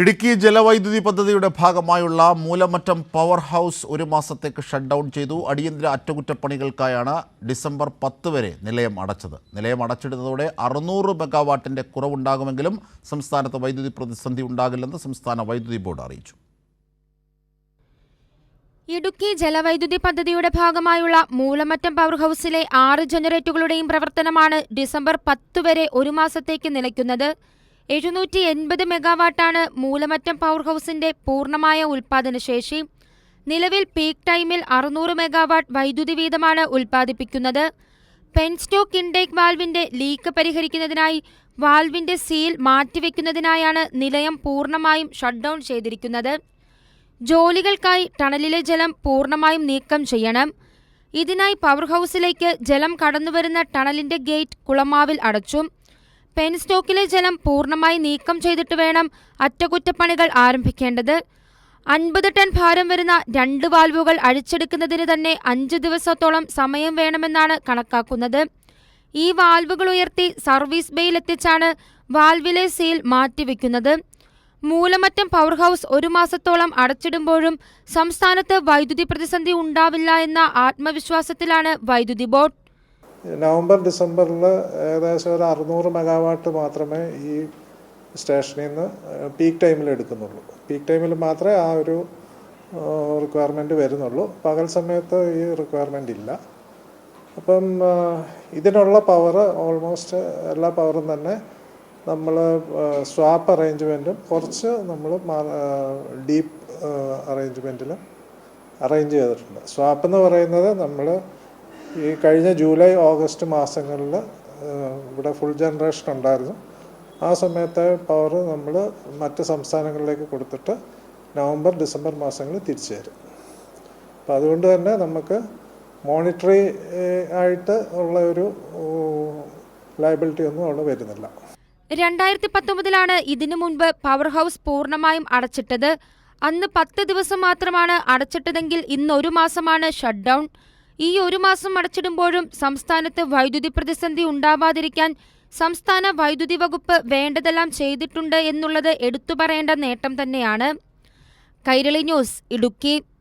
ഇടുക്കി ജലവൈദ്യുതി പദ്ധതിയുടെ ഭാഗമായുള്ള Moolamattom power house ഒരു മാസത്തേക്ക് ഷട്ട് ഡൗൺ ചെയ്തു. അടിയന്തര അറ്റകുറ്റപ്പണികൾക്കായാണ് ഡിസംബർ 10 വരെ നിലയം അടച്ചത്. നിലയം അടച്ചിടുന്നതോടെ 600 മെഗാവാട്ടിന്റെ കുറവുണ്ടാകുമെങ്കിലും സംസ്ഥാനത്ത് വൈദ്യുതി പ്രതിസന്ധി ഉണ്ടാകില്ലെന്ന് സംസ്ഥാന വൈദ്യുതി ബോർഡ് അറിയിച്ചു. ഇടുക്കി ജലവൈദ്യുതി പദ്ധതിയുടെ ഭാഗമായുള്ള മൂലമറ്റം പവർ ഹൗസിലെ 6 ജനറേറ്ററുകളുടെയും പ്രവർത്തനമാണ് ഡിസംബർ 10 വരെ ഒരു മാസത്തേക്ക് നിലയ്ക്കുന്നത്. 780 മെഗാവാട്ടാണ് മൂലമറ്റം പവർ ഹൗസിന്റെ പൂർണ്ണമായ ഉൽപ്പാദനശേഷി. നിലവിൽ പീക്ക് ടൈമിൽ 600 മെഗാവാട്ട് വൈദ്യുതി വീതമാണ് ഉൽപ്പാദിപ്പിക്കുന്നത്. പെൻസ്റ്റോക്ക് ഇൻടേക്ക് വാൽവിന്റെ ലീക്ക് പരിഹരിക്കുന്നതിനായി വാൽവിന്റെ സീൽ മാറ്റിവെക്കുന്നതിനായാണ് നിലയം പൂർണ്ണമായും ഷട്ട് ഡൗൺ ചെയ്തിരിക്കുന്നത്. ജോലികൾക്കായി ടണലിലെ ജലം പൂർണ്ണമായും നീക്കം ചെയ്യണം. ഇതിനായി പവർ ഹൗസിലേക്ക് ജലം കടന്നുവരുന്ന ടണലിന്റെ ഗേറ്റ് കുളമാവിൽ അടച്ചു. പെൻസ്റ്റോക്കിലെ ജലം പൂർണ്ണമായി നീക്കം ചെയ്തിട്ട് വേണം അറ്റകുറ്റപ്പണികൾ ആരംഭിക്കേണ്ടത്. 50 ടൺ ഭാരം വരുന്ന 2 വാൽവുകൾ അഴിച്ചെടുക്കുന്നതിന് തന്നെ 5 ദിവസത്തോളം സമയം വേണമെന്നാണ് കണക്കാക്കുന്നത്. ഈ വാൽവുകൾ ഉയർത്തി സർവീസ് ബേയിലെത്തിച്ചാണ് വാൽവിലെ സീൽ മാറ്റിവെക്കുന്നത്. മൂലമറ്റം പവർ ഹൗസ് ഒരു മാസത്തോളം അടച്ചിടുമ്പോഴും സംസ്ഥാനത്ത് വൈദ്യുതി പ്രതിസന്ധി ഉണ്ടാവില്ല എന്ന ആത്മവിശ്വാസത്തിലാണ് വൈദ്യുതി ബോർഡ്. നവംബർ ഡിസംബറിൽ ഏകദേശം ഒരു 600 മെഗാവാട്ട് മാത്രമേ ഈ സ്റ്റേഷനിൽ നിന്ന് പീക്ക് ടൈമിൽ എടുക്കുന്നുള്ളൂ. പീക്ക് ടൈമിൽ മാത്രമേ ആ ഒരു റിക്വയർമെൻറ്റ് വരുന്നുള്ളൂ. പകൽ സമയത്ത് ഈ റിക്വയർമെൻ്റ് ഇല്ല. അപ്പം ഇതിനുള്ള പവർ ഓൾമോസ്റ്റ് എല്ലാ പവറും തന്നെ നമ്മൾ സ്വാപ്പ് അറേഞ്ച്മെൻറ്റും കുറച്ച് നമ്മൾ ഡീപ്പ് അറേഞ്ച്മെൻറ്റിലും അറേഞ്ച് ചെയ്തിട്ടുണ്ട്. സ്വാപ്പ് എന്ന് പറയുന്നത് നമ്മൾ ഈ കഴിഞ്ഞ ജൂലൈ ഓഗസ്റ്റ് മാസങ്ങളിൽ ഇവിടെ ഫുൾ ജനറേഷൻ ഉണ്ടായിരുന്നു. ആ സമയത്തെ പവർ നമ്മൾ മറ്റ് സംസ്ഥാനങ്ങളിലേക്ക് കൊടുത്തിട്ട് നവംബർ ഡിസംബർ മാസങ്ങളിൽ തിരിച്ചു തരും. അപ്പം അതുകൊണ്ട് തന്നെ നമുക്ക് മോണിറ്ററി ആയിട്ട് ഉള്ള ഒരു ലയബിലിറ്റി ഒന്നും അവിടെ വരുന്നില്ല. 2019 ഇതിനു മുൻപ് പവർ ഹൗസ് പൂർണ്ണമായും അടച്ചിട്ടത്. അന്ന് 10 ദിവസം മാത്രമാണ് അടച്ചിട്ടതെങ്കിൽ ഇന്ന് ഒരു മാസമാണ് ഷട്ട് ഡൗൺ. ഈ ഒരു മാസം അടച്ചിടുമ്പോഴും സംസ്ഥാനത്ത് വൈദ്യുതി പ്രതിസന്ധി ഉണ്ടാവാതിരിക്കാൻ സംസ്ഥാന വൈദ്യുതി വകുപ്പ് വേണ്ടതെല്ലാം ചെയ്തിട്ടുണ്ട് എന്നുള്ളത് എടുത്തുപറയേണ്ട നേട്ടം തന്നെയാണ്. കൈരളി ന്യൂസ്, ഇടുക്കി.